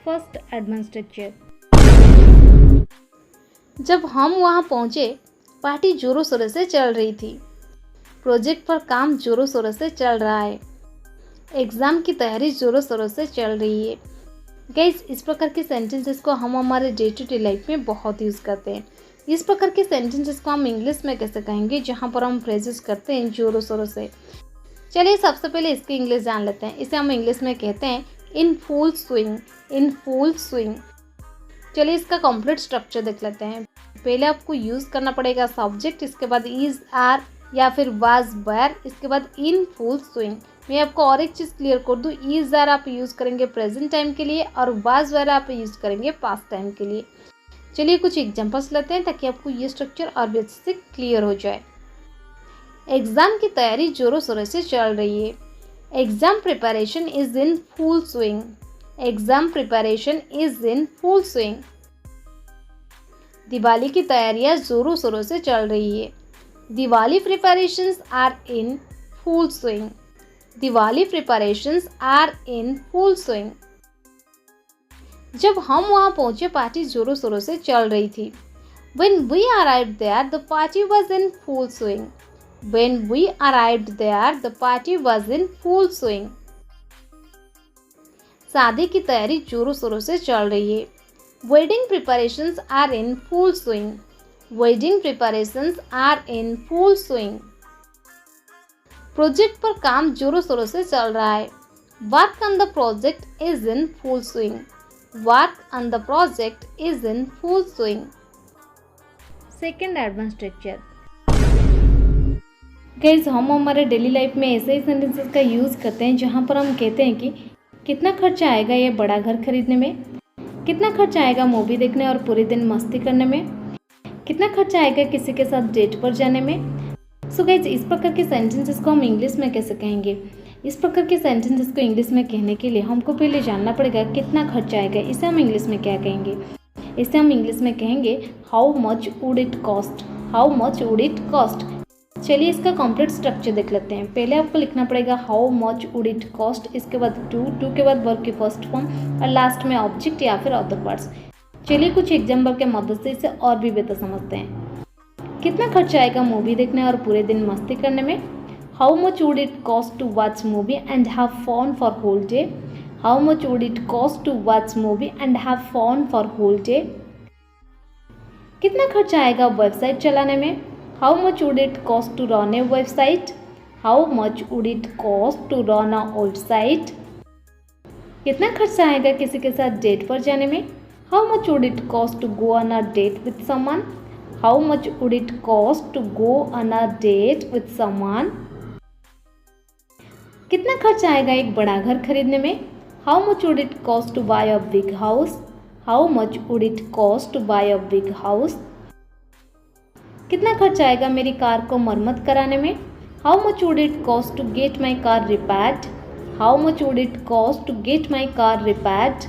First एडमिनिस्ट्रेचर। जब हम वहाँ पहुँचे, पार्टी जोरों शोरों से चल रही थी। प्रोजेक्ट पर काम जोरों शोरों से चल रहा है। एग्ज़ाम की तैयारी जोरों शोरों से चल रही है। गाइस, इस प्रकार के सेंटेंसेस को हम हमारे डे टू डे लाइफ में बहुत यूज़ करते हैं। इस प्रकार के सेंटेंसेस को हम इंग्लिश में कैसे कहेंगे जहाँ पर हम फ्रेजेस करते हैं जोरों शोरों से। चलिए सबसे पहले इसकी इंग्लिश जान लेते हैं। इसे हम इंग्लिश में कहते हैं इन फुल स्विंग। इन फुल स्विंग। चलिए इसका कंप्लीट स्ट्रक्चर देख लेते हैं। पहले आपको यूज़ करना पड़ेगा सब्जेक्ट, इसके बाद इज, आर या फिर वाज, वेयर, इसके बाद इन फुल स्विंग। मैं आपको और एक चीज़ क्लियर कर दूँ, इज, आर आप यूज़ करेंगे प्रेजेंट टाइम के लिए और वाज, वेयर आप यूज़ करेंगे पास्ट टाइम के लिए। चलिए कुछ एग्जांपल्स लेते हैं ताकि आपको ये स्ट्रक्चर और भी अच्छे से क्लियर हो जाए। एग्ज़ाम की तैयारी जोरों शोरों से चल रही है। Exam preparation is in full swing. Exam preparation is in full swing. Diwali की तैयारियां जोरों शोरों से चल रही है। Diwali preparations are in full swing. Diwali preparations are in full swing. जब हम वहाँ पहुँचे, पार्टी जोरों शोरों से चल रही थी। When we arrived there, the party was in full swing. When we arrived there, the party was in full swing. शादी की तैयारी जोरों शोरों से चल रही है। Wedding preparations are in full swing. Wedding preparations are in full swing. Project पर काम जोरों शोरों से चल रहा है। Work on the project is in full swing. Work on the project is in full swing. Second advance structure. Guys, हम हमारे डेली लाइफ में ऐसे ही सेंटेंसेस का यूज़ करते हैं जहाँ पर हम कहते हैं कि कितना खर्चा आएगा ये बड़ा घर खरीदने में, कितना खर्चा आएगा मूवी देखने और पूरे दिन मस्ती करने में, कितना खर्चा आएगा किसी के साथ डेट पर जाने में। सो गाइस, इस प्रकार के सेंटेंसेस को हम इंग्लिश में कैसे कहेंगे। इस प्रकार के सेंटेंसेस को इंग्लिश में कहने के लिए हमको पहले जानना पड़ेगा कितना खर्चा आएगा। इसे हम इंग्लिश में क्या कहेंगे। इसे हम इंग्लिश में कहेंगे how much would it cost. How much would it cost. चलिए इसका कंप्लीट स्ट्रक्चर देख लेते हैं। पहले आपको लिखना पड़ेगा how much would it cost, इसके बाद टू के बाद वर्ब की फर्स्ट फॉर्म और लास्ट में ऑब्जेक्ट या फिर अदर वर्ड्स। चलिए कुछ एग्जाम्पल के मदद से इसे और भी बेहतर समझते हैं। कितना खर्चा आएगा मूवी देखने और पूरे दिन मस्ती करने में। How much would it cost to watch movie and have fun for whole day. How much would it cost to watch movie and have fun for whole day. कितना खर्चा आएगा वेबसाइट चलाने में। How much would it cost to run a website. How much would it cost to run a website. कितना खर्चा आएगा किसी के साथ डेट पर जाने में। How much would it cost to go on a date with someone. How much would it cost to go on a date with someone. कितना खर्चा आएगा एक बड़ा घर खरीदने में। How much would it cost to buy a big house. How much would it cost to buy a big house. कितना खर्चा आएगा मेरी कार को मरम्मत कराने में। How much would it cost to get my car repaired. How much would it cost to get my car repaired.